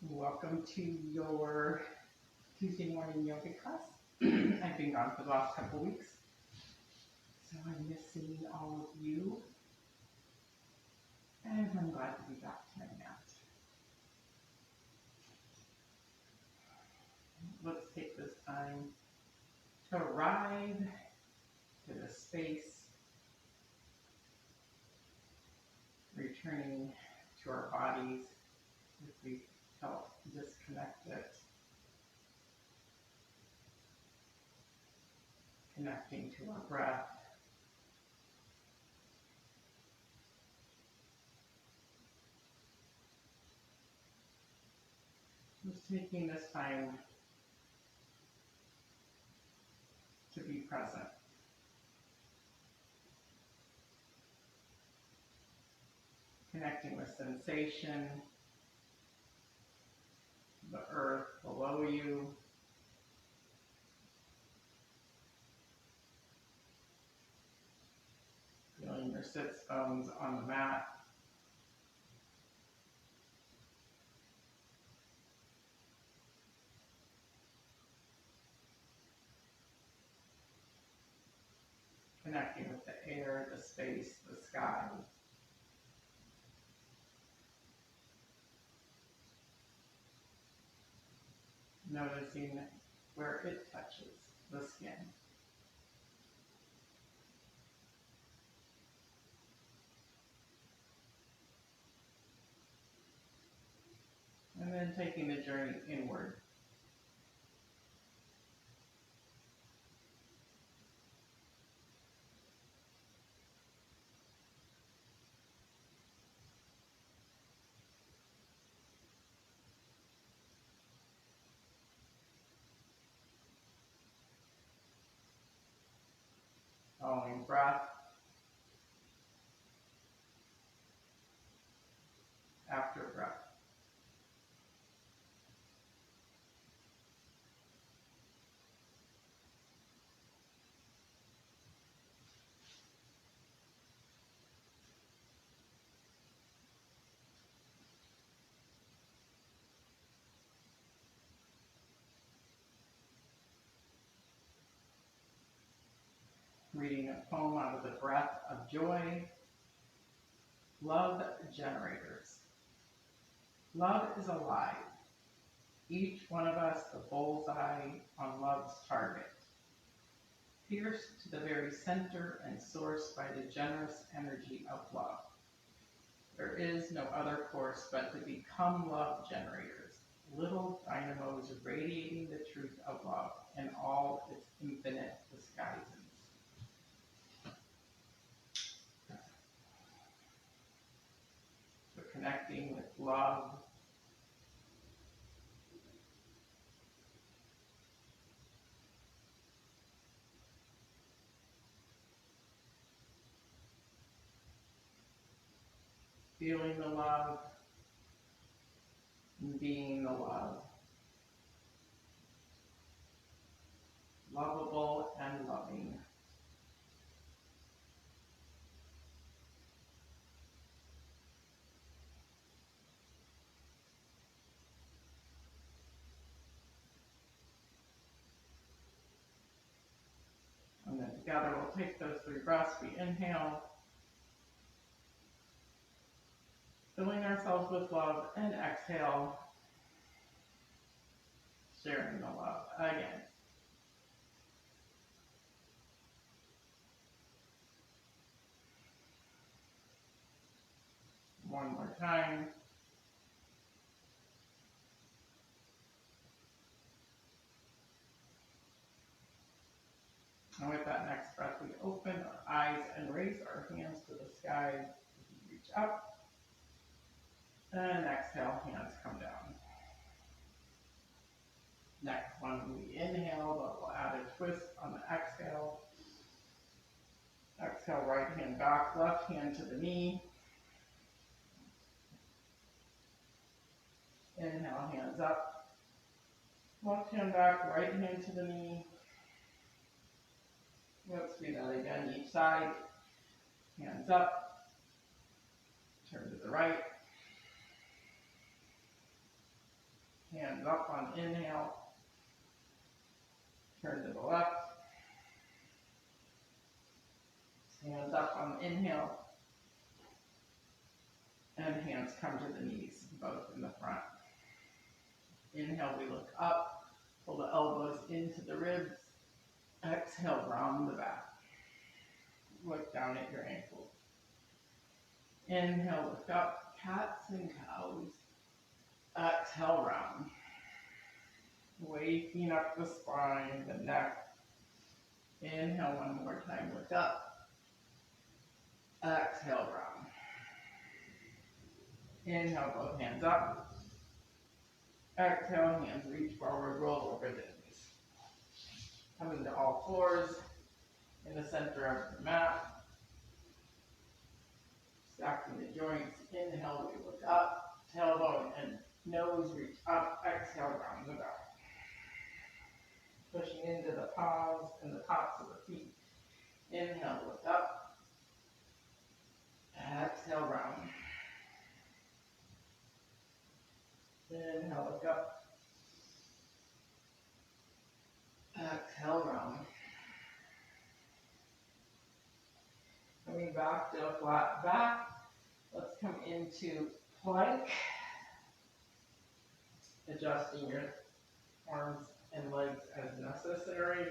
Welcome to your Tuesday morning yoga class. I've been gone for the last couple weeks, so I'm missing all of you, and I'm glad to be back to my mat. Let's take this time to arrive to the space, returning to our bodies if we felt disconnected, connecting to our breath. Just taking this time to be present. Connecting with sensation, the earth below you, feeling your sits bones on the mat, connecting with the air, the space, the sky. Noticing where it touches the skin. And then taking the journey inward. Following breath after breath. Reading a poem out of the Breath of Joy. Love generators. Love is alive. Each one of us the bullseye on love's target. Pierced to the very center and sourced by the generous energy of love. There is no other course but to become love generators, little dynamos radiating the truth of love in all its infinite disguises. So connecting with love, feeling the love, and being the love. Lovable and loving. And then together we'll take those 3 breaths. We inhale, filling ourselves with love, and exhale, sharing the love again. One more time. And with that next breath, we open our eyes and raise our hands to the sky. Reach up. And exhale, hands come down. Next one, we inhale, but we'll add a twist on the exhale. Exhale, right hand back, left hand to the knee. Inhale, hands up. Left hand back, right hand to the knee. Let's do that again, each side. Hands up. Turn to the right. hands up on inhale, turn to the left, hands up on inhale, and hands come to the knees, both in the front. Inhale, we look up, pull the elbows into the ribs, exhale, round the back. Look down at your ankles. Inhale, look up, cats and cows. Exhale, round. Waking up the spine, the neck. Inhale one more time, look up. Exhale, round. Inhale, both hands up. Exhale, hands reach forward, roll over the knees. Coming to all fours in the center of the mat. Stacking the joints. Inhale, we look up. Tailbone and nose reach up. Exhale, round the back. Pushing into the palms and the tops of the feet. Inhale, look up. Exhale, round. Inhale, look up. Exhale, round. Coming back to a flat back. Let's come into plank. Adjusting your arms and legs as necessary.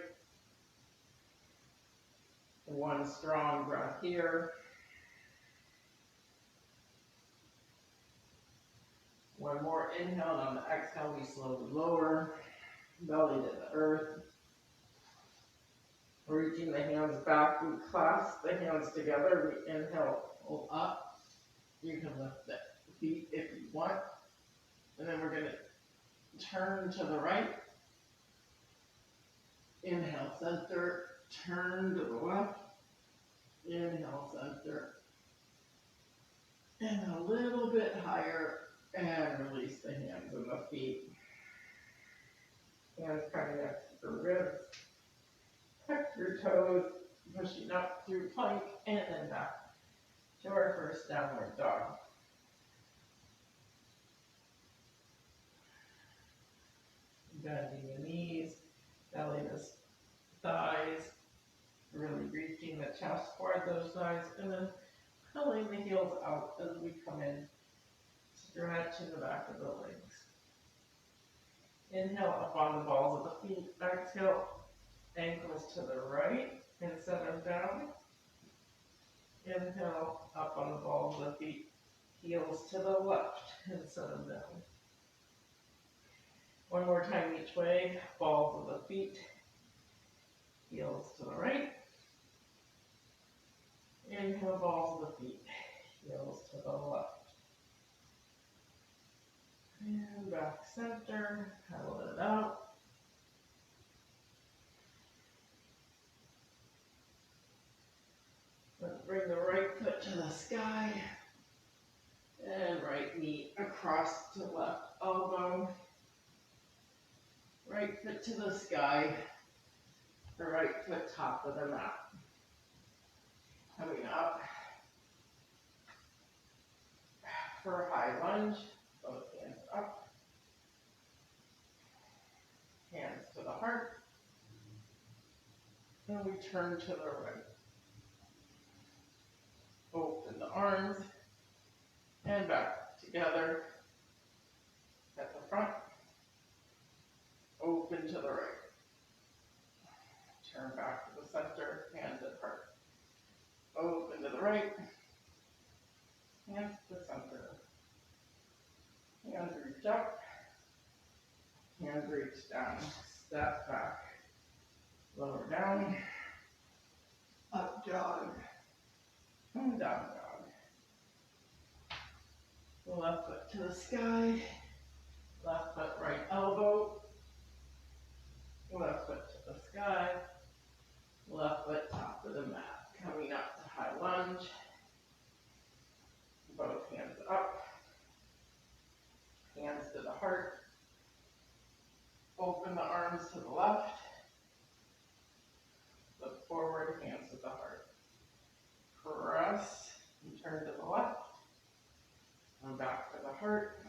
One strong breath here. One more inhale, and on the exhale, we slowly lower, belly to the earth. Reaching the hands back, we clasp the hands together. We inhale, pull up. You can lift the feet if you want. And then we're going to turn to the right. Inhale, center, turn to the left. Inhale, center. And a little bit higher. And release the hands and the feet. Hands coming next to the ribs. Tuck your toes, pushing up through plank, and then back to our first downward dog. Bending the knees, belly to thighs, really reaching the chest toward those thighs, and then pulling the heels out as we come in. Stretch in the back of the legs. Inhale up on the balls of the feet. Exhale, ankles to the right and set them down. Inhale up on the balls of the feet. Heels to the left and set them down. One more time each way. Balls of the feet. Heels to the right. Inhale, balls of the feet. Heels to the left. And back center, pedal it out. Let's bring the right foot to the sky. And right knee across to left elbow. Right foot to the sky. The right foot top of the mat. Coming up for a high lunge. Both hands up. Hands to the heart. And we turn to the right. Open the arms. And back together. At the front. Open to the right. Turn back to the center. Hands at heart. Open to the right. Hands to the center. Hands reach up. Hands reach down. Step back. Lower down. Up dog. And down dog. Left foot to the sky. Left foot right elbow. Left foot to the sky. Left foot top of the mat. Coming up to high lunge. Both hands up. Hands to the heart. Open the arms to the left. Look forward, hands to the heart. Press and turn to the left. And back to the heart.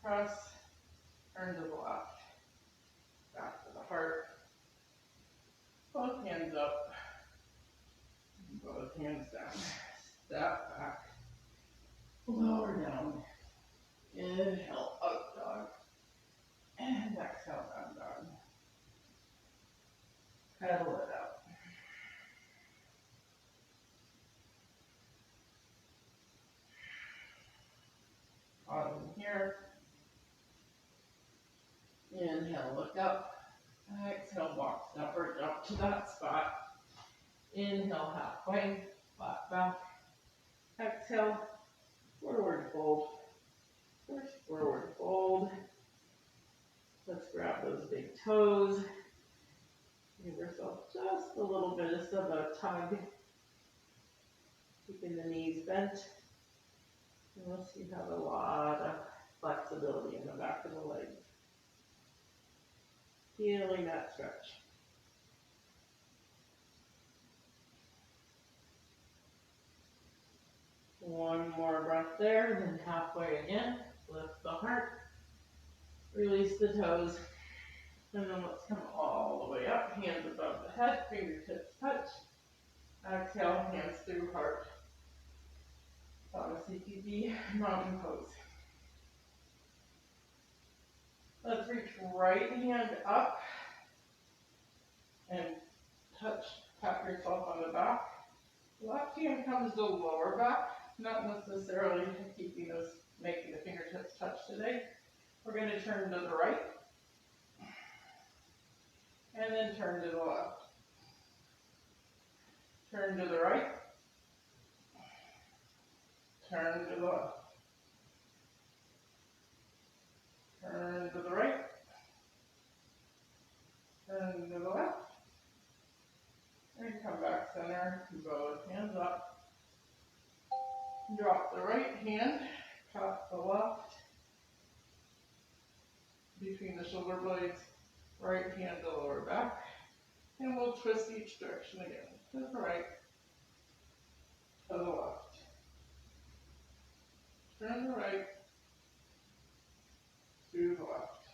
Press turn to the left, back to the heart, both hands up, both hands down, step back, lower down, inhale, up dog, and exhale, down dog, pedal it out. Pause in here, inhale, look up, exhale, box upward, jump to that spot, inhale, halfway, flat back, exhale, forward fold, first forward fold, let's grab those big toes, give yourself just a little bit of a tug, keeping the knees bent, unless you have a lot of flexibility in the back of the legs. Feeling that stretch. One more breath there, then halfway again, lift the heart, release the toes, and then let's come all the way up, hands above the head, fingertips touch, exhale, hands through heart, CTP, mountain pose. Let's reach right hand up and pat yourself on the back. Left hand comes to lower back, not necessarily making the fingertips touch today. We're going to turn to the right, and then turn to the left. Turn to the right, turn to the left. Turn to the right, turn to the left, and come back center, both hands up. Drop the right hand, tap the left, between the shoulder blades, right hand to lower back, and we'll twist each direction again, to the right, to the left. Turn the right, to the left,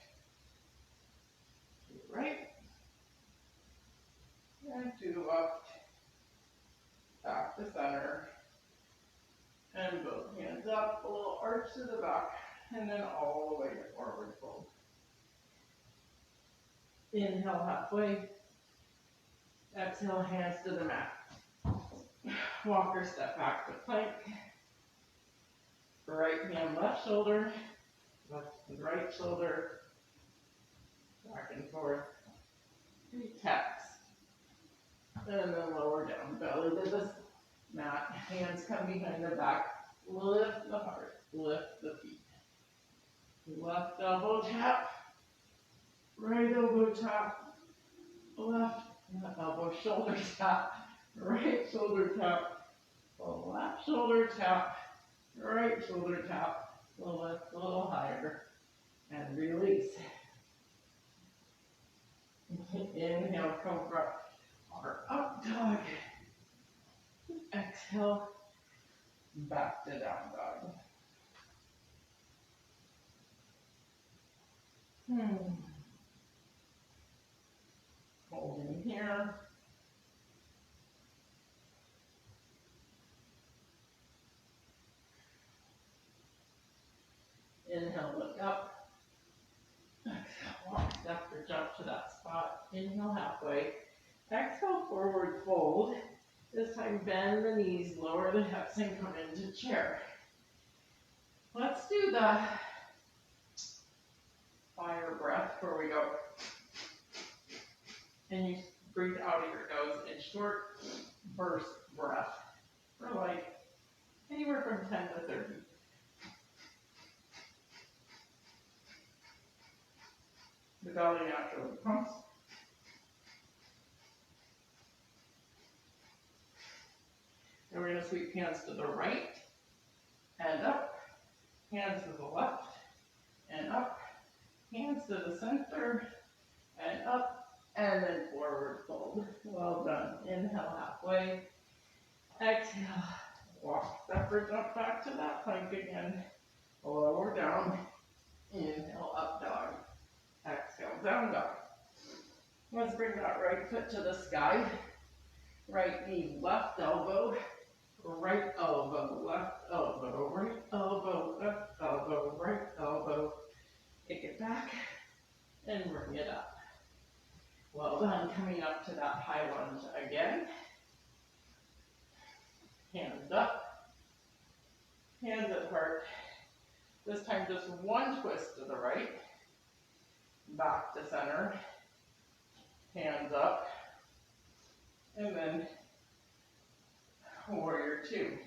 to the right, and to the left, back to center, and both hands up, a little arch to the back, and then all the way to forward fold. Inhale halfway, exhale hands to the mat. Walk or step back to plank. Right hand, left shoulder, left and right shoulder, back and forth. 3 taps. And then lower down, belly to the mat. Hands come behind the back. Lift the heart, lift the feet. Left elbow tap, right elbow tap, left elbow shoulder tap, right shoulder tap, left shoulder tap, right shoulder tap. We'll lift a little higher and release. Inhale, cobra or up dog. Exhale, back to down dog. Holding here. Inhale, look up. Exhale, walk, step or jump to that spot. Inhale, halfway. Exhale, forward fold. This time, bend the knees, lower the hips, and come into chair. Let's do the fire breath where we go. And you breathe out of your nose in short burst breath for like anywhere from 10 to 30. The belly naturally pumps. And we're going to sweep hands to the right and up, hands to the left and up, hands to the center and up, and then forward fold. Well done. Inhale halfway. Exhale. Walk, step or jump back to that plank again. Lower down. Inhale, up dog. that right foot to the sky. Right knee, left elbow, right elbow, left elbow, right elbow, left elbow, right elbow. Kick it back and bring it up. Well done. Coming up to that high lunge again. Hands up, hands at heart. This time just one twist to the right, back to center, hands up, and then warrior two.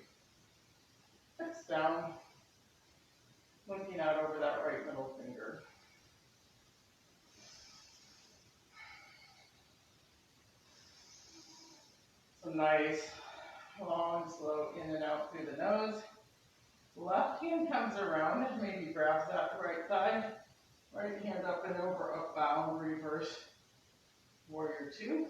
Hips down, looking out over that right middle finger. Some nice, long, slow in and out through the nose. Left hand comes around, maybe grabs that right thigh. Right hand up and over, up bound, reverse, warrior two.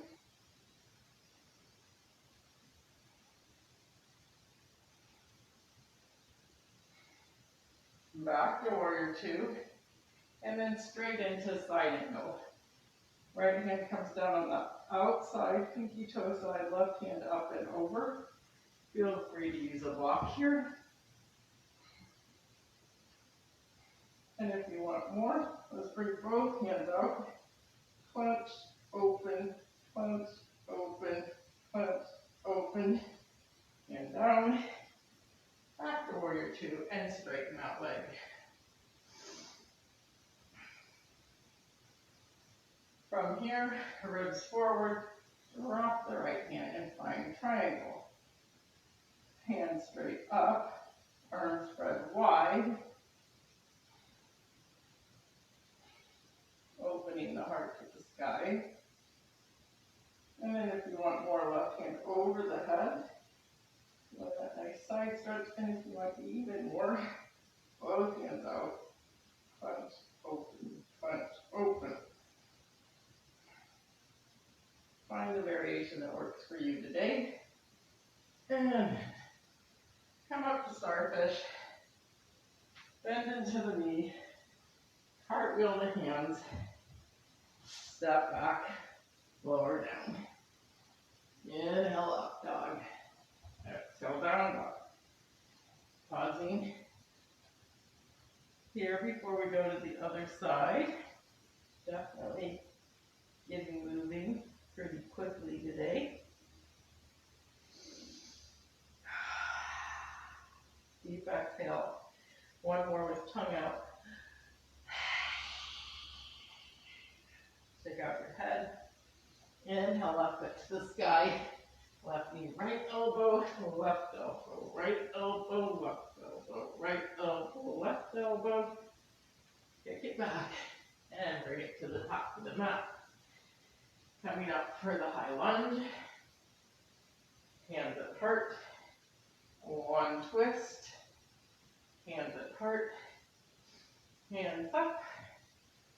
Back to warrior two, and then straight into side angle. Right hand comes down on the outside, pinky toe side, left hand up and over. Feel free to use a block here. And if you want more, let's bring both hands out. Clench, open, clench, open, clench, open, and down. Back to warrior two, and straighten that leg. From here, ribs forward, drop the right hand and find triangle. Hands straight up, arms spread wide. Opening the heart to the sky. And then if you want more, left hand over the head. Let that nice side stretch, and if you want even more, both hands out. Punch, open, punch, open. Find the variation that works for you today. And come up to starfish. Bend into the knee. Cartwheel the hands. Step back. Lower down. Inhale up dog. Exhale down dog. Pausing here before we go to the other side. Definitely getting moving pretty quickly today. Deep exhale. One more with tongue out. Stick out your head. Inhale, left foot to the sky. Left knee, right elbow, left elbow, right elbow, left elbow, right elbow, left elbow. Kick it back and bring it to the top of the mat. Coming up for the high lunge. Hands at heart. One twist. Hands at heart. Hands up.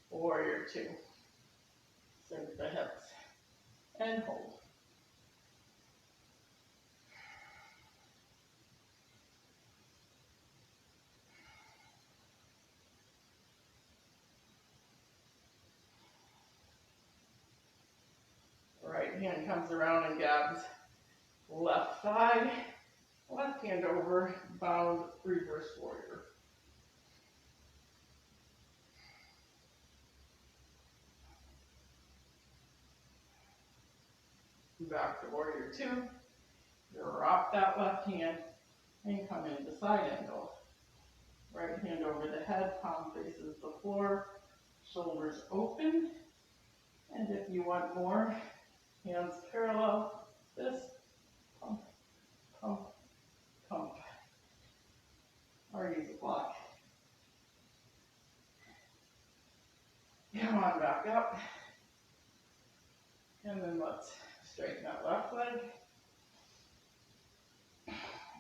Warrior two. Sink the hips and hold. Right hand comes around and grabs left thigh, left hand over, bound, reverse warrior. Back to warrior two. Drop that left hand and come into side angle. Right hand over the head, palm faces the floor, shoulders open. And if you want more, hands parallel, fist, pump, pump, pump. Or use a block. Come on back up. And then let's straighten that left leg.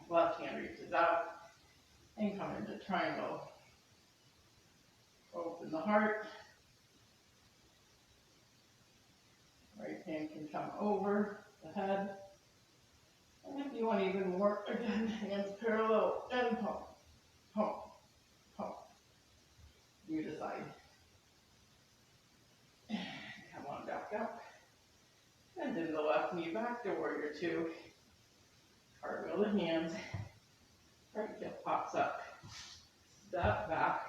Left hand reaches out and come into triangle. Open the heart. Right hand can come over the head. And if you want even more, again, hands parallel and pump, pump, pump. You decide. Come on back up. in the left knee back to warrior two. Cartwheel the hands. Right hip pops up. Step back.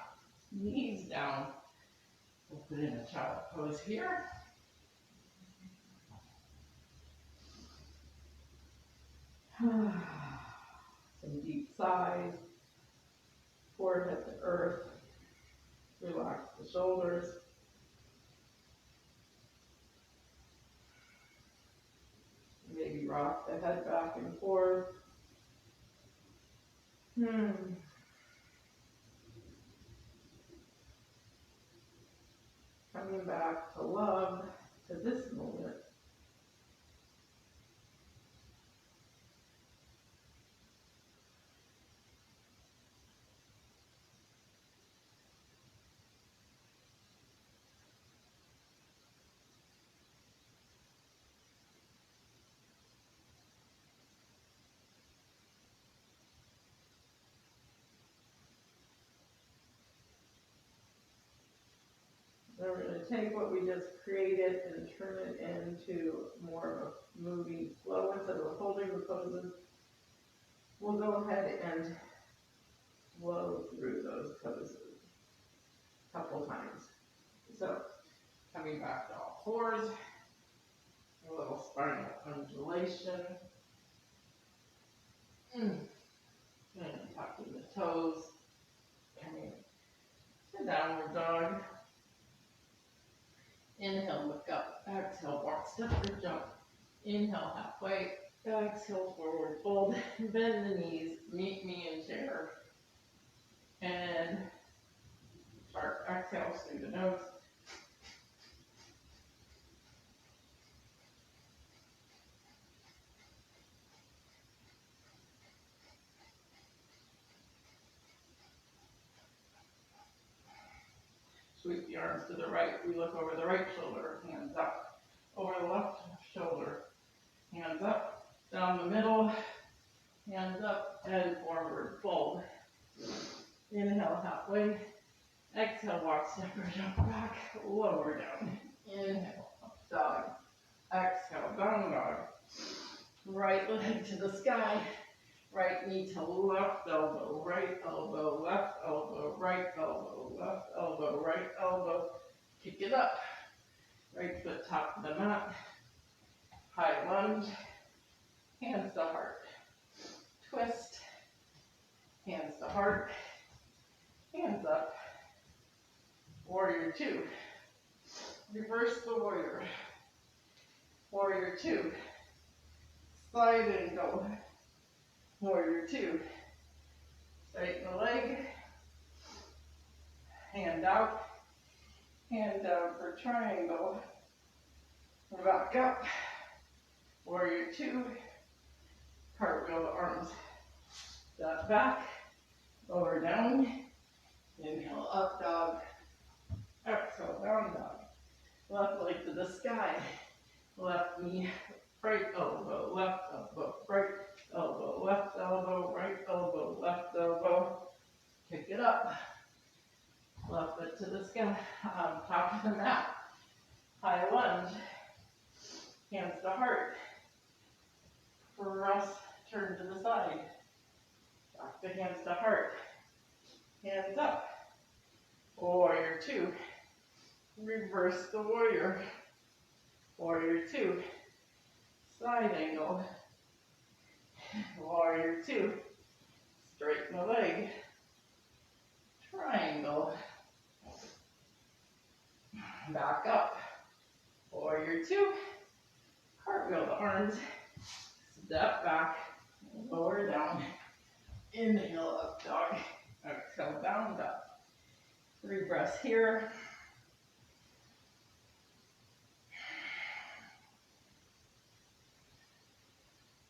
Knees down. We'll put in a child pose here. Some deep sighs. Forehead to earth. Relax the shoulders. Maybe rock the head back and forth. Coming back to love, to this moment. So we're going to take what we just created and turn it into more of a moving flow instead of holding the poses. We'll go ahead and flow through those poses a couple times. So, coming back to all fours, a little spinal undulation, and tucking the toes, coming to downward dog. Inhale, look up. Exhale, walk, step or jump. Inhale, halfway. Exhale, forward fold. Bend the knees. Meet me in chair. And sharp exhales through the nose. Sweep the arms to the right. We look over the right shoulder. Hands up. Over the left shoulder. Hands up. Down the middle. Hands up and forward fold. Inhale, halfway. Exhale, walk, step or jump back. Lower down. Inhale, up dog. Exhale, down dog. Right leg to the sky. Right knee to left elbow, right elbow, left elbow, right elbow, left elbow, right elbow. Kick it up. Right foot top of the mat. High lunge. Hands to heart. Twist. Hands to heart. Hands up. Warrior two. Reverse the warrior. Warrior two. Slide and go. Warrior two. Straighten the leg. Hand out. Hand down for triangle. Back up. Warrior two. Cartwheel the arms. Step back. Lower down. Inhale, up dog. Exhale, down dog. Left leg to the sky. Left knee, right elbow, left elbow, right elbow, left elbow, right elbow, left elbow. Kick it up. Left foot to the sky. Top of the mat. High lunge. Hands to heart. Press, turn to the side. Back the hands to heart. Hands up. Warrior two. Reverse the warrior. Warrior two. Side angle. Warrior two. Straighten the leg. Triangle. Back up. Warrior two. Cartwheel the arms. Step back. Lower down. Inhale, up dog. Exhale, down dog. 3 breaths here.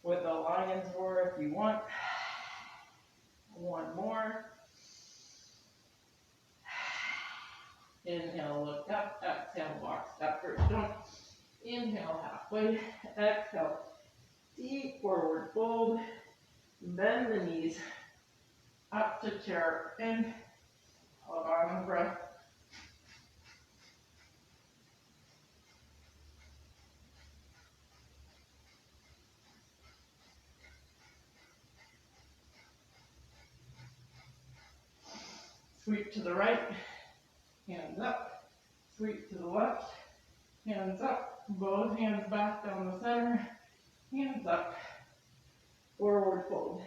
With a lion's roar if you want. 1 more. Inhale, look up. Exhale, walk, step or jump. Inhale, halfway. Exhale, deep forward fold. Bend the knees. Up to chair. And hold on a breath. Sweep to the right, hands up. Sweep to the left, hands up. Both hands back down the center, hands up. Forward fold.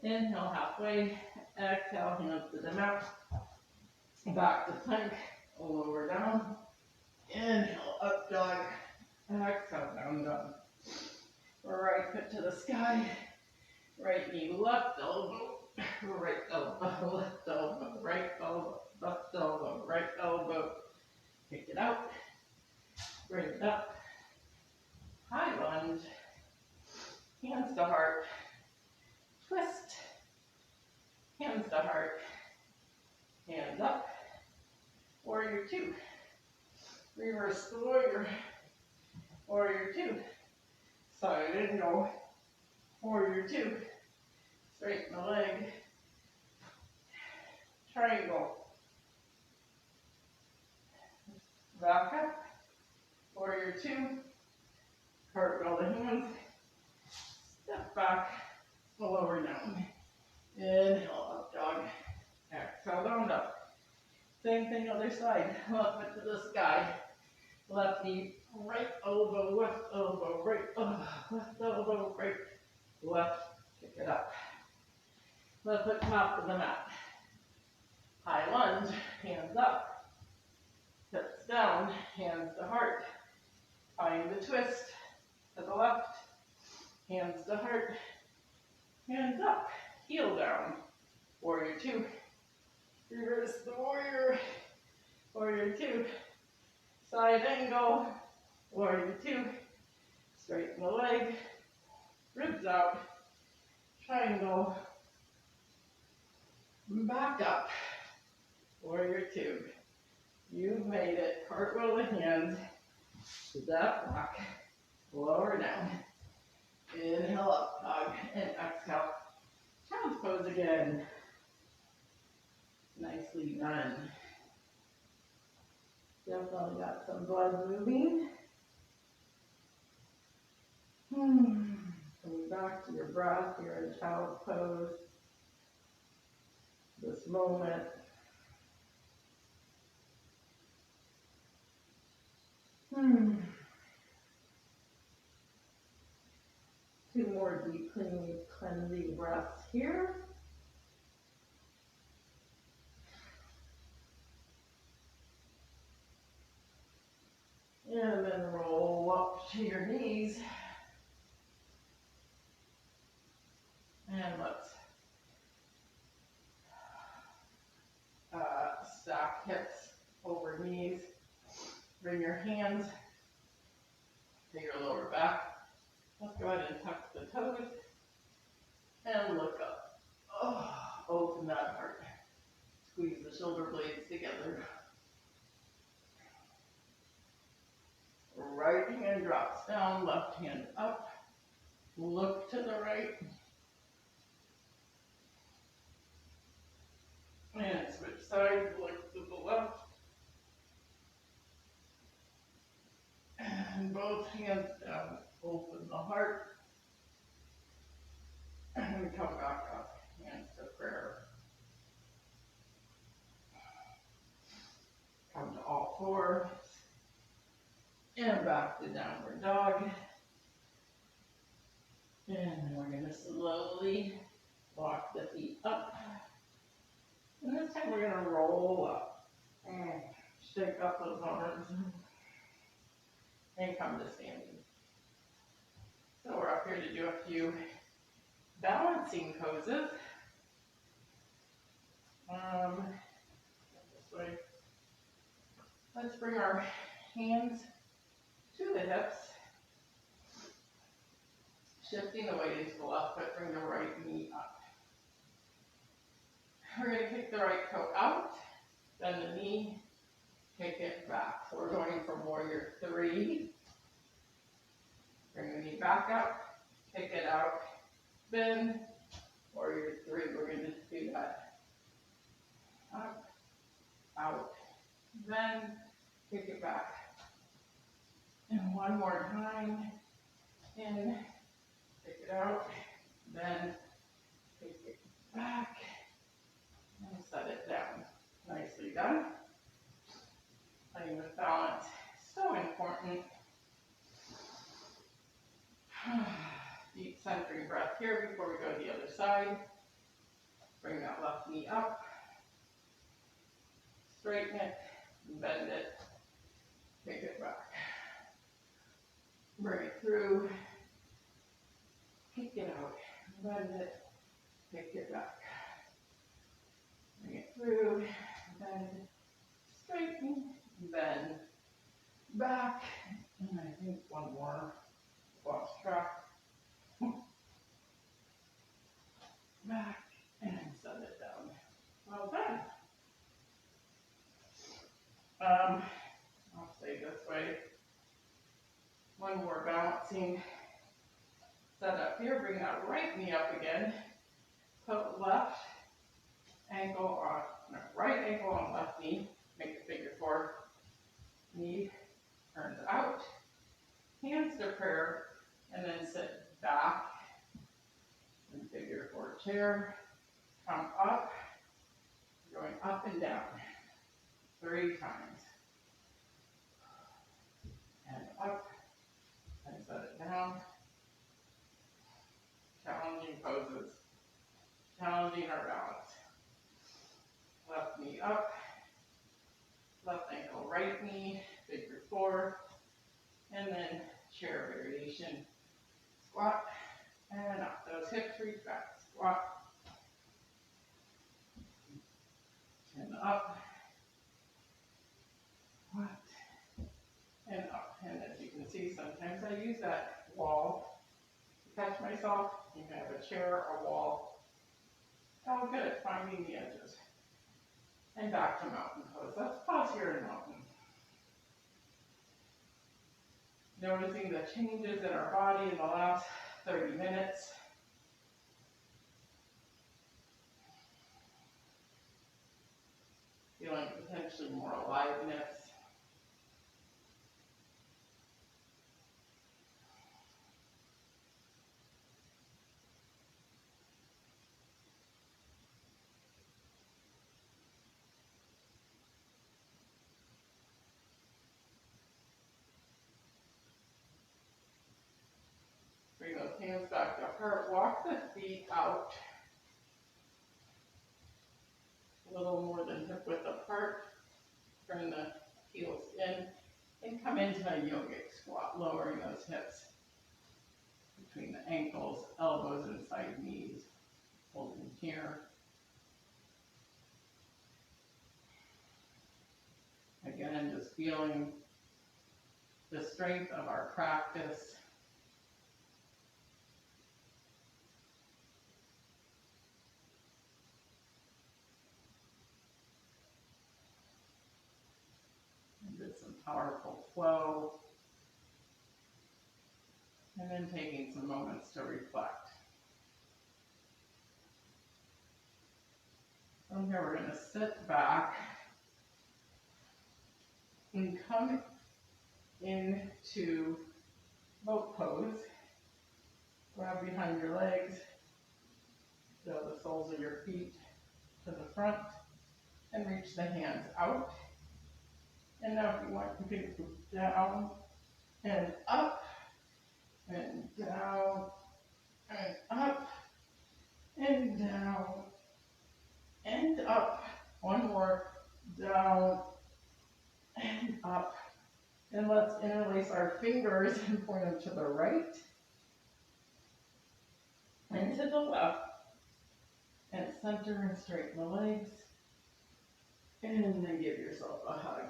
Inhale halfway, exhale, hands to the mat. Back to plank, lower down. Inhale, up dog. Exhale, down dog. Right foot to the sky. Right knee, left elbow. Right elbow, left elbow, right elbow, left elbow, right elbow. Kick it out. Bring it up. High lunge. Hands to heart. Twist. Hands to heart. Hands up. Warrior two. Reverse the warrior. Warrior two. Side angle. Warrior two. Straighten the leg. Triangle. Back up. Warrior two. Cartwheel the hands. Step back. Lower down. Inhale, up dog. Exhale, down dog. Same thing other side. Left foot to the sky. Left knee, right elbow, right elbow, left elbow, right, left. Kick it up. Left foot top of the mat. High lunge, hands up. Hips down, hands to heart. Find the twist to the left. Hands to heart. Hands up. Heel down. Warrior two. Reverse the warrior. Warrior two. Side angle. Warrior two. Straighten the leg. Ribs out. Triangle. Back up. Warrior two. You've made it. Cartwheel the hands. Step back. Lower down. Inhale up dog. And exhale. Child's pose again. Nicely done. Definitely got some blood moving. Coming back to your breath. You're in child's pose. This moment. Two more deep cleansing breaths here. And then roll up to your knees. And let's stack hips over knees. Bring your hands to your lower back. Let's go ahead and tuck the toes. And look up. Oh, open that heart. Squeeze the shoulder blades together. Right hand drops down, left hand up. Look to the right. And switch sides, look to the left. And both hands down, open the heart. And come back up, hands to prayer. Come to all fours. And back to downward dog. And we're going to slowly walk the feet up. And this time we're going to roll up. And shake up those arms. And come to standing. So we're up here to do a few balancing poses. This way. Let's bring our hands to the hips. Shifting the weight into the left foot, bring the right knee up. We're going to kick the right toe out, bend the knee, kick it back. So we're going from warrior three. Bring the knee back up, kick it out, bend, warrior three. We're going to do that. Up, out, bend, kick it back. And one more time. In, kick it out, bend, kick it back, and set it down. here before we go to the other side. Bring that left knee up. Straighten it, bend it, take it back. Bring it through, kick it out, bend it, kick it back. Bring it through, bend, straighten, bend, back. And I think one more, lost track. Back, and set it down. Well done. I'll stay this way. One more balancing set up here. Bring that right knee up again. Put left ankle on, no, right ankle on left knee. Make the figure four. Knee turns out. Hands to prayer, and then sit back in figure four chair. Come up, going up and down 3 times. And up, and set it down. Challenging poses, challenging our balance. Left knee up, left ankle, right knee, figure four, and then chair variation. Squat, and up. Those hips reach back. Squat, and up, squat, and up. And as you can see, sometimes I use that wall to catch myself. You can have a chair, a wall. Oh, good, finding the edges. And back to mountain pose. Let's pause here in mountain. Noticing the changes in our body in the last 30 minutes. Feeling potentially more aliveness. Bring those hands back to heart. Walk the feet out a little more than hip width apart. Turn the heels in and come into a yogic squat, lowering those hips between the ankles, elbows inside knees. Holding here. Again, just feeling the strength of our practice. Some powerful flow, and then taking some moments to reflect. From here, we're going to sit back and come into boat pose. Grab behind your legs, draw the soles of your feet to the front, and reach the hands out. And now if you want, you can go down and up and down and up and down and up. One more, down and up. And let's interlace our fingers and point them to the right and to the left. And center and straighten the legs. And then give yourself a hug.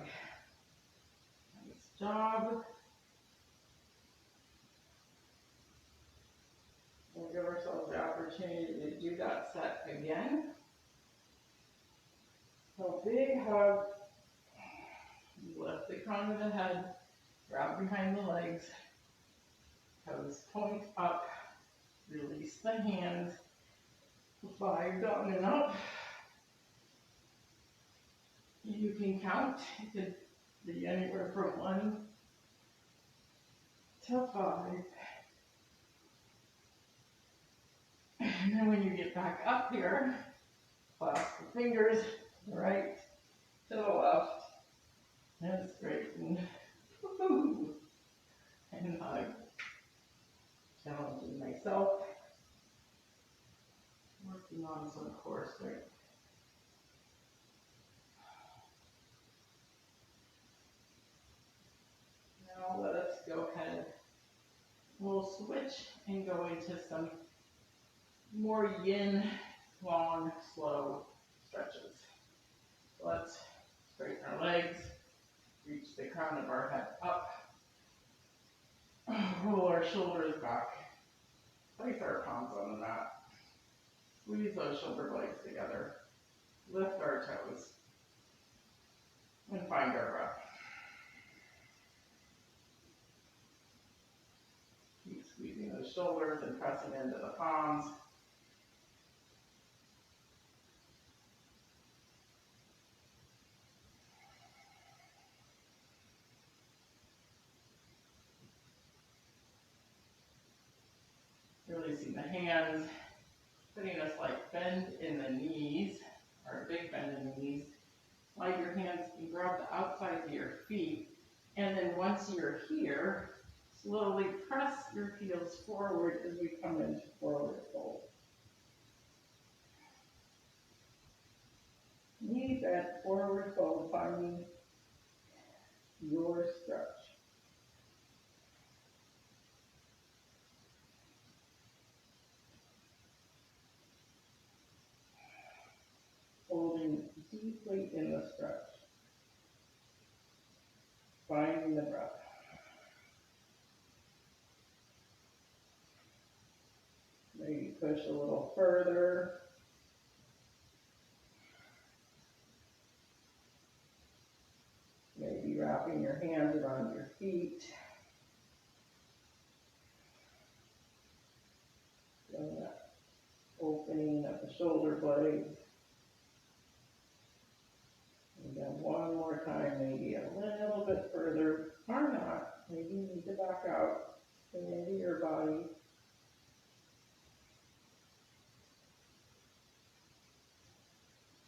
Nice job. We'll give ourselves the opportunity to do that set again. So big hug. Lift the crown of the head. Grab behind the legs. Toes point up. Release the hands. 5 down and up. You can count. It could be anywhere from 1 to 5. And then when you get back up here, clasp the fingers to the right to the left and straighten. Woo-hoo. And hug. Challenging myself on some core strength. Now let us go ahead. We'll switch and go into some more yin, long, slow stretches. Let's straighten our legs, reach the crown of our head up, roll our shoulders back, place our palms on the mat, squeeze those shoulder blades together, lift our toes, and find our breath. Keep squeezing those shoulders and pressing into the palms. Releasing the hands, putting a slight bend in the knees, or a big bend in the knees. Slide your hands and grab the outside of your feet. And then once you're here, slowly press your heels forward as we come into forward fold. Knee bent, forward fold, finding your stretch. Holding deeply in the stretch. Finding the breath. Maybe push a little further. Maybe wrapping your hands around your feet. Feeling that opening of the shoulder blades. And then one more time, maybe a little bit further, or not. Maybe you need to back out, stay into your body.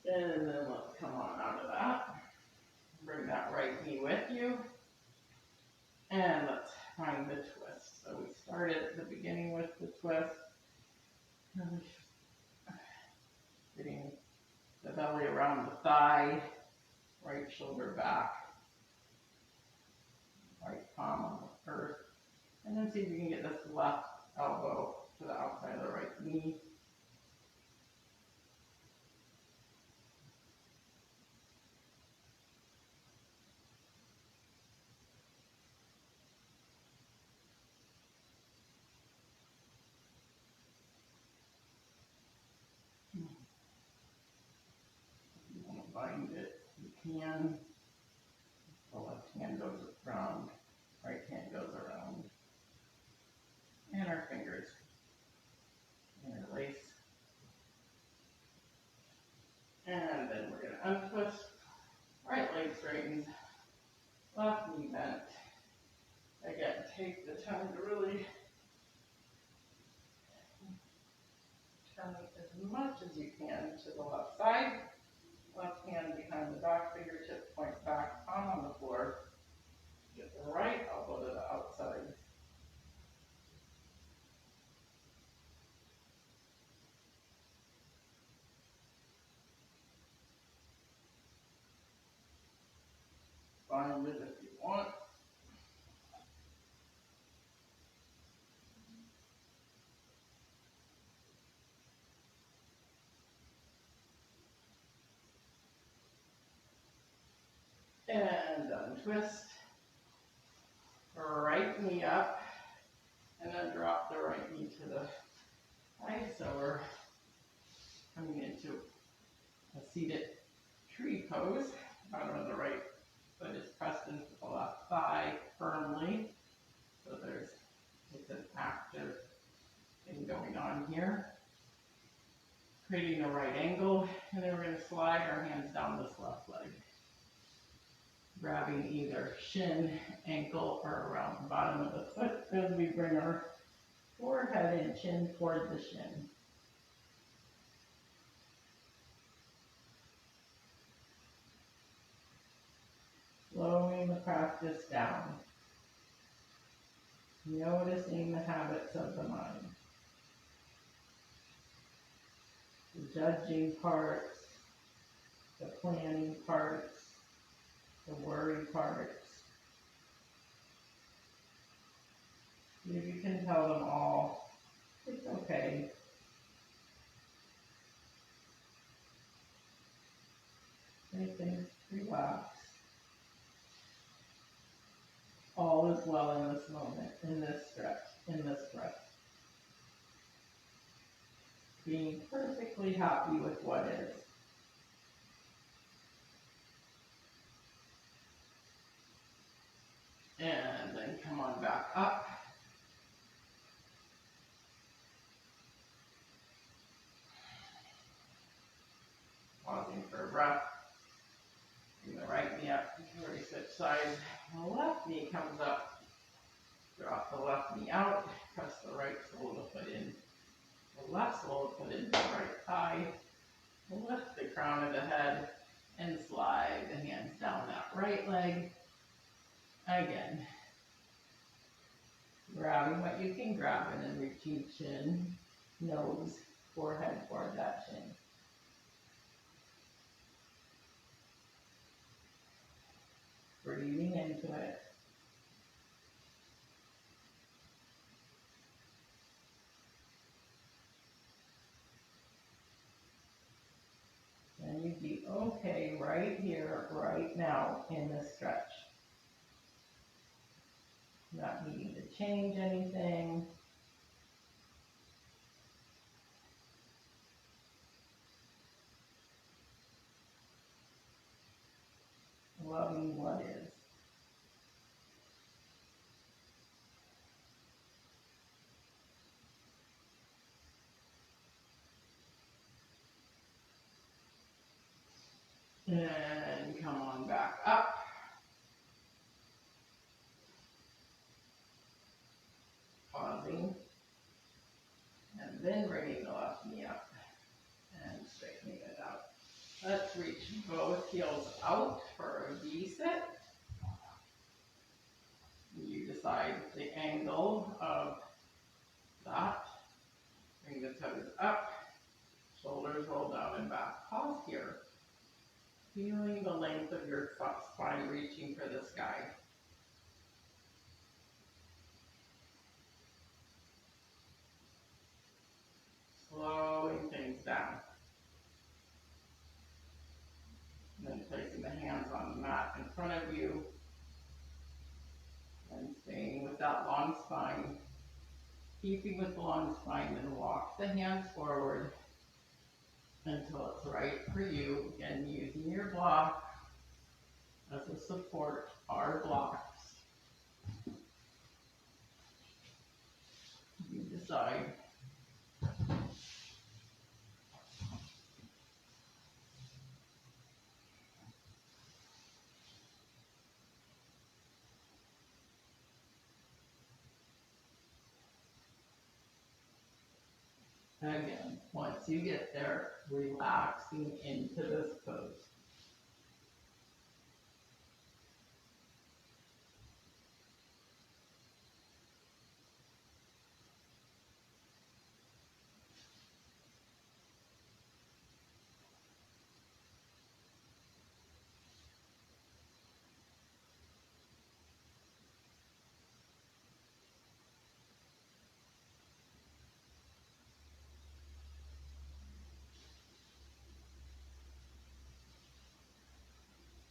And then let's come on out of that. Bring that right knee with you. And let's find the twist. So we started at the beginning with the twist. Getting the belly around the thigh. Right shoulder back, right palm on the earth, and then see if you can get this left elbow to the outside of the right knee. If you want to bind it, you can. The left hand goes around, right hand goes around. And our fingers interlace. And then we're going to untwist. Right leg straightens, left knee bent. Again, take the time to really turn as much as you can to the left side. Left hand behind the back, fingertips point back, palm on the floor. Get the right elbow to the outside. Find it if you want. And untwist. Right knee up. And then drop the right knee to the side. So we're coming into a seated tree pose. Bottom of the right foot is pressed into the left thigh firmly. So it's an active thing going on here. Creating a right angle, and then we're going to slide our hands down this left leg. Grabbing either shin, ankle, or around the bottom of the foot as we bring our forehead and chin toward the shin. Slowing the practice down. Noticing the habits of the mind. As judging parts, the planning parts, the worry parts. If you can tell them all, it's okay. Everything's relaxed. All is well in this moment, in this stretch, in this breath. Being perfectly happy with what is. And then come on back up. Pausing for a breath. Bring the right knee up. You already switch sides. The left knee comes up. Drop the left knee out. Press the right sole of the foot in. The left sole of the foot into the right thigh. Lift the crown of the head and slide the hands down that right leg. Again. Grabbing what you can grab and then reaching chin, nose, forehead toward that chin. Breathing into it. And you'd be okay right here, right now in this stretch. Not needing to change anything. Loving what is. And come on back up. Pausing. And then bringing the left knee up. And straightening it out. Let's reach both heels out for a V-sit. You decide the angle of that. Bring the toes up. Shoulders roll down and back. Pause here. Feeling the length of your spine reaching for the sky. Slowing things down. And then placing the hands on the mat in front of you. And staying with that long spine. Keeping with the long spine, then walk the hands forward until it's right for you. Again, using your block as a support, our blocks. You decide. Again, once you get there, relaxing into this pose.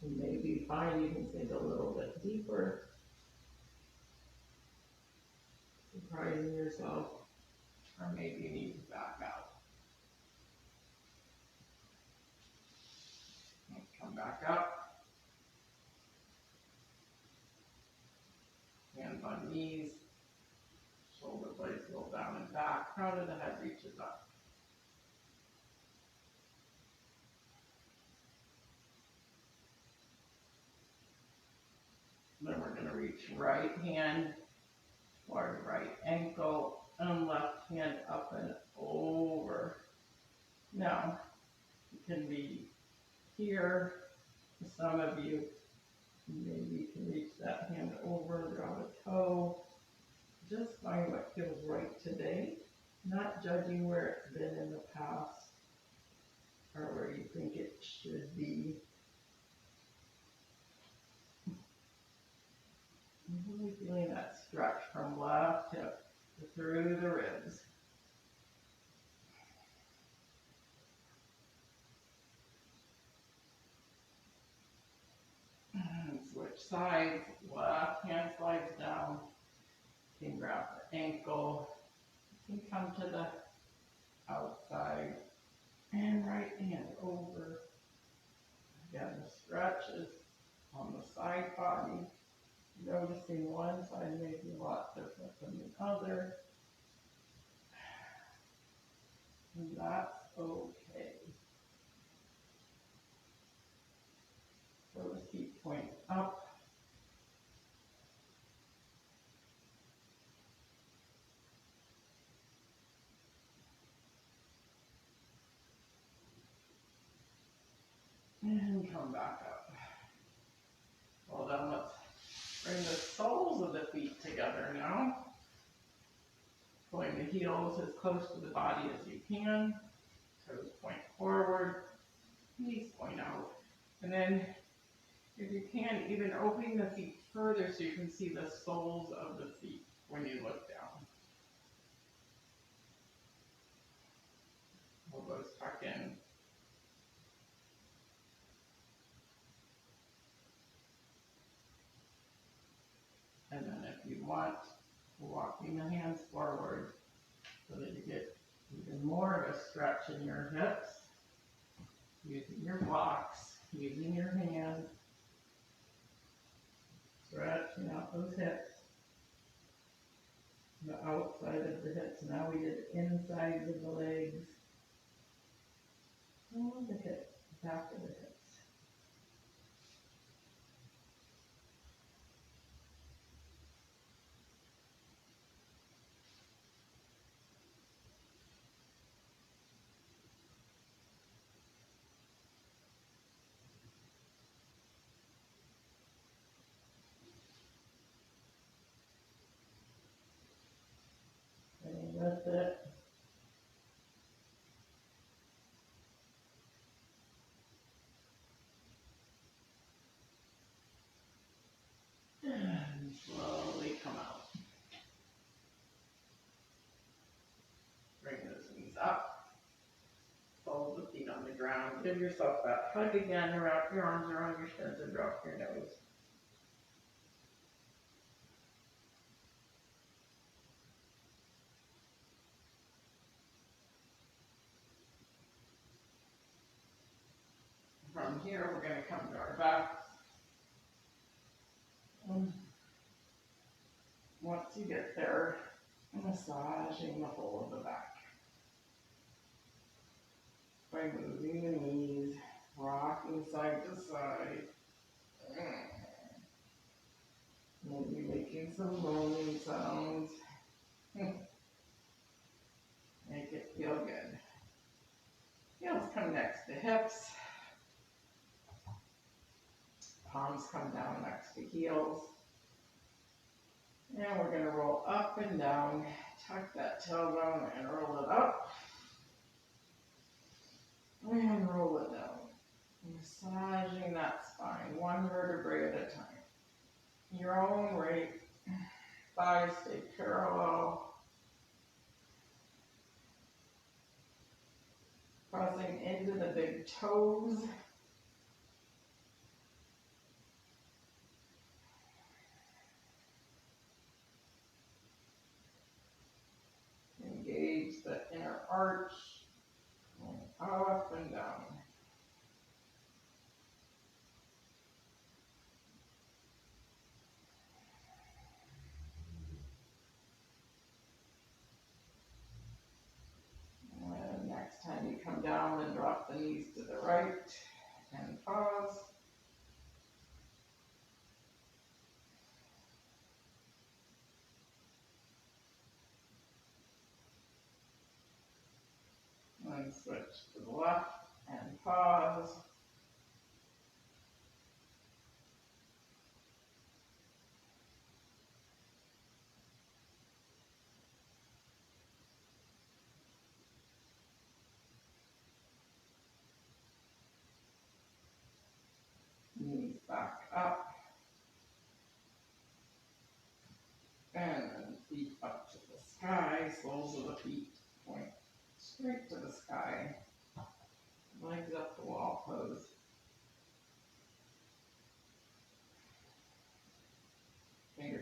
You may be fine, you can sink a little bit deeper. Surprising yourself, or maybe you need to back out. And come back up. Hands on knees. Shoulder blades roll down and back. Crown of the head reaches up. Then we're going to reach right hand toward right ankle and left hand up and over. Now, you can be here. Some of you, maybe you can reach that hand over, grab a toe. Just find what feels right today, not judging where it's been in the past. or where you think it should be. Really feeling that stretch from left hip through the ribs. And switch sides. Left hand slides down. You can grab the ankle. You can come to the outside. And right hand over. Again, the stretches on the side body. Noticing one side may be a lot different than the other. And that's okay. Those feet point up. And come back up. Well then, let's bring the soles of the feet together now. Pulling the heels as close to the body as you can. Toes point forward, knees point out. And then, if you can, even opening the feet further so you can see the soles of the feet when you look down. Elbows tuck in. And then if you want, walking the hands forward so that you get even more of a stretch in your hips, using your blocks, using your hands, stretching out those hips, the outside of the hips. Now we did insides of the legs, and the hips, back of the hips. And lift it. And slowly come out. Bring those knees up. Fold the feet on the ground. Give yourself that hug again. Wrap your arms around your shins and drop your nose. From here, we're going to come to our backs. Once you get there, massaging the whole of the back. By moving the knees, rocking side to side. Maybe making some moaning sounds. Make it feel good. Heels come next to hips. Palms come down next to heels. And we're going to roll up and down. Tuck that tailbone and roll it up. And roll it down. Massaging that spine, one vertebrae at a time. Your own rate. Thighs stay parallel. Pressing into the big toes. Engage the inner arch. And up and down. And next time you come down and drop the knees to the right.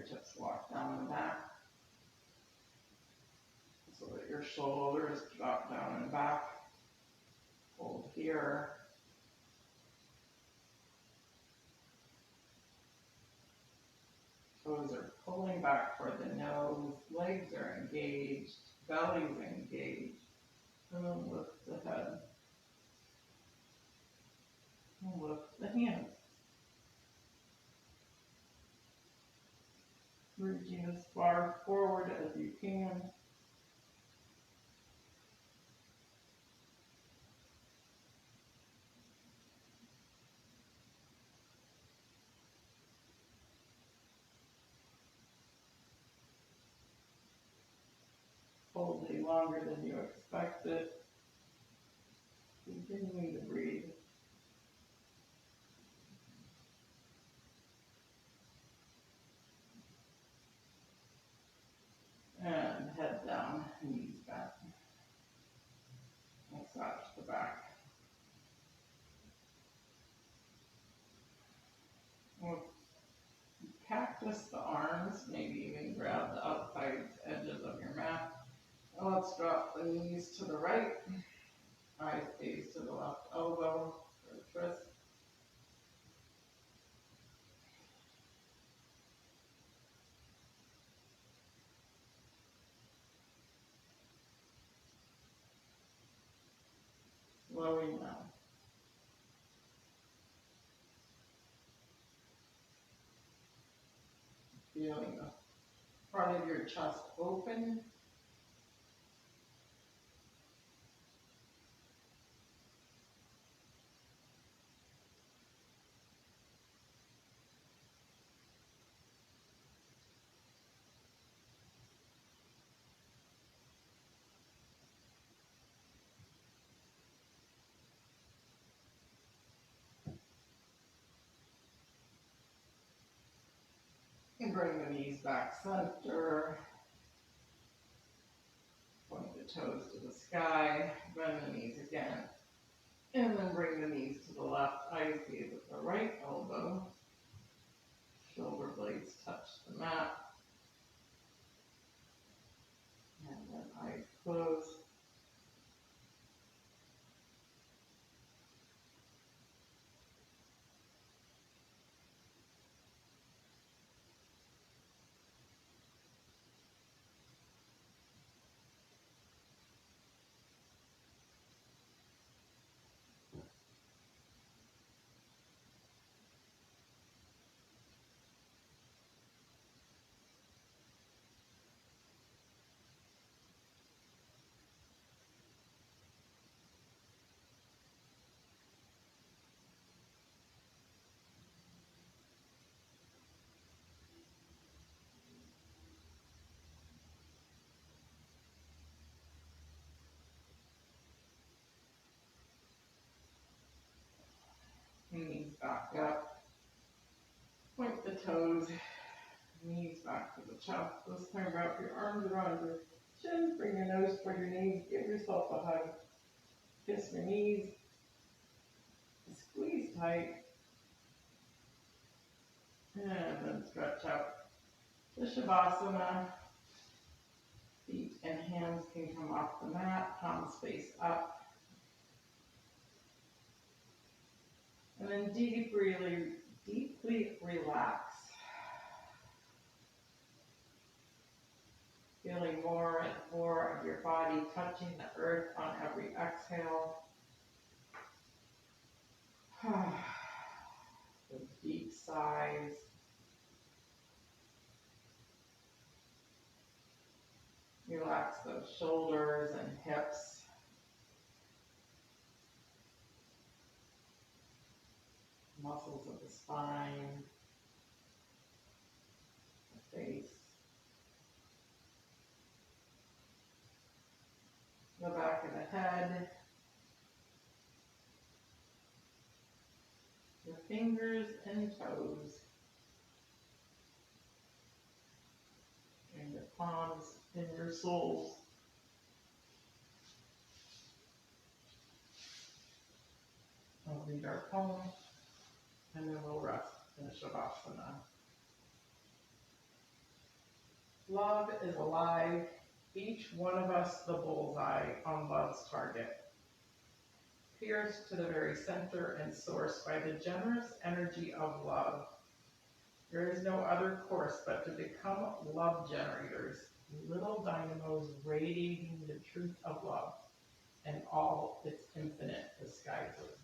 fingertips walk down and back so that your shoulders drop down and back. Hold here. Toes are pulling back toward the nose, legs are engaged, belly's engaged. And then lift the head. And lift the hands. Reaching as far forward as you can. Holding longer than you expected. Continuing to breathe. And head down, knees back. Massage the back. We'll cactus the arms, maybe even grab the outside edges of your mat. And let's drop the knees to the right. Eyes gaze to the left elbow or twist. Slowing down. Feeling the front of your chest open. And bring the knees back center. Point the toes to the sky. Bend the knees again. And then bring the knees to the left. Eyes gaze at the right elbow. Shoulder blades touch the mat. And then eyes close. Knees back up. Point the toes. Knees back to the chest. This time wrap your arms around your chin. Bring your nose toward your knees. Give yourself a hug. Kiss your knees. Squeeze tight. And then stretch out to Shavasana. Feet and hands can come off the mat. Palms face up. And then deeply relax. Feeling more and more of your body touching the earth on every exhale. With deep sighs. Relax those shoulders and hips. Muscles of the spine. The face. The back of the head. Your fingers and toes. And your palms and your soles. We'll read our poem, and then we'll rest in Shavasana. Love is alive, each one of us the bullseye on love's target, pierced to the very center and sourced by the generous energy of love. There is no other course but to become love generators, little dynamos radiating the truth of love and all its infinite disguises.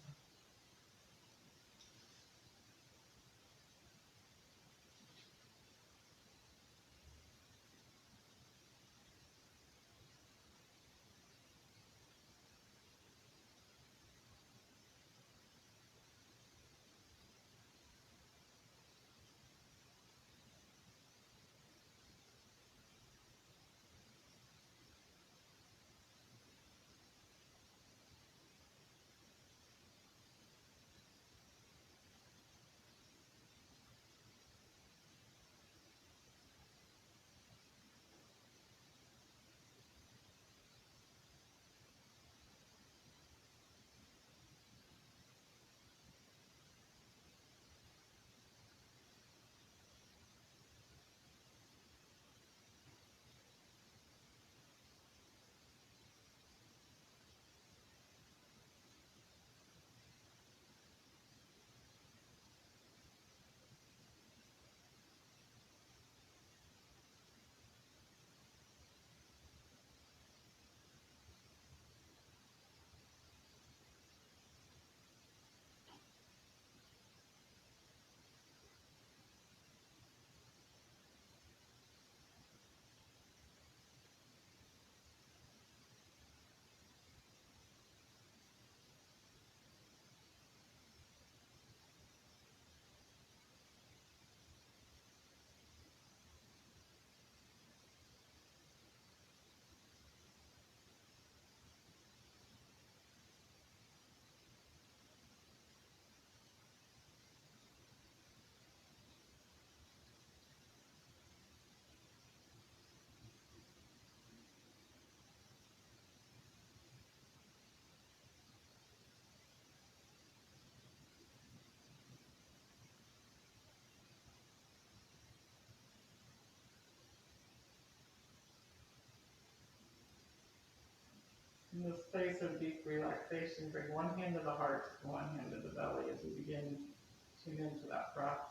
In this space of deep relaxation, bring one hand to the heart and one hand to the belly as we begin to tune into that breath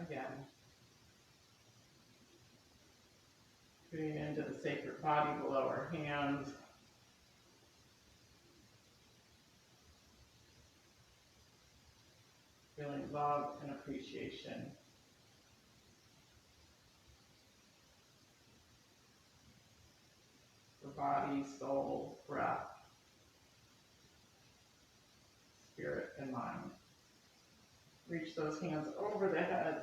again. Tuning into the sacred body below our hands. Feeling love and appreciation. For body, soul, breath, spirit, and mind. Reach those hands over the head.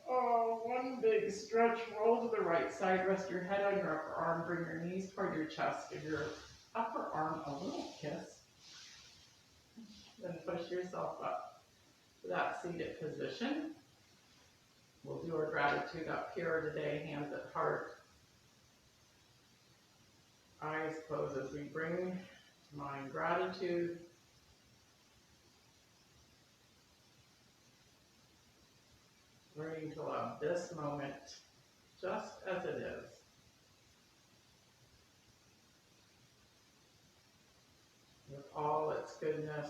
Oh, one big stretch. Roll to the right side. Rest your head on your upper arm. Bring your knees toward your chest. Give your upper arm a little kiss. Then push yourself up to that seated position. We'll do our gratitude up here today, hands at heart. Eyes closed as we bring to mind gratitude. Learning to love this moment just as it is. With all its goodness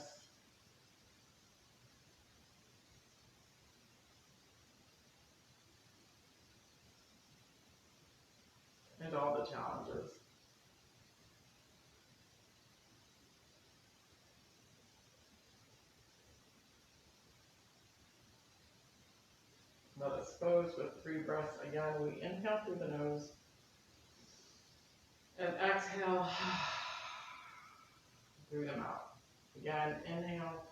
and all the challenges. Let us pose with 3 breaths again. We inhale through the nose and exhale through the mouth. Again, inhale.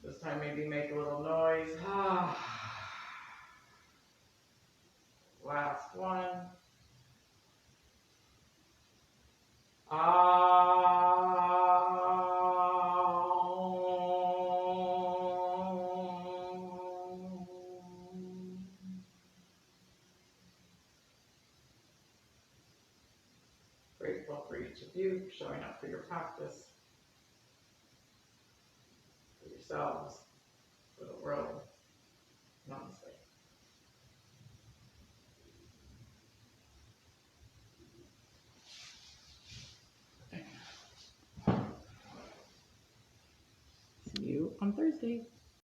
This time maybe make a little noise. Last one. Grateful for each of you showing up for your practice, for yourselves, for the world. Namaste. Thursday.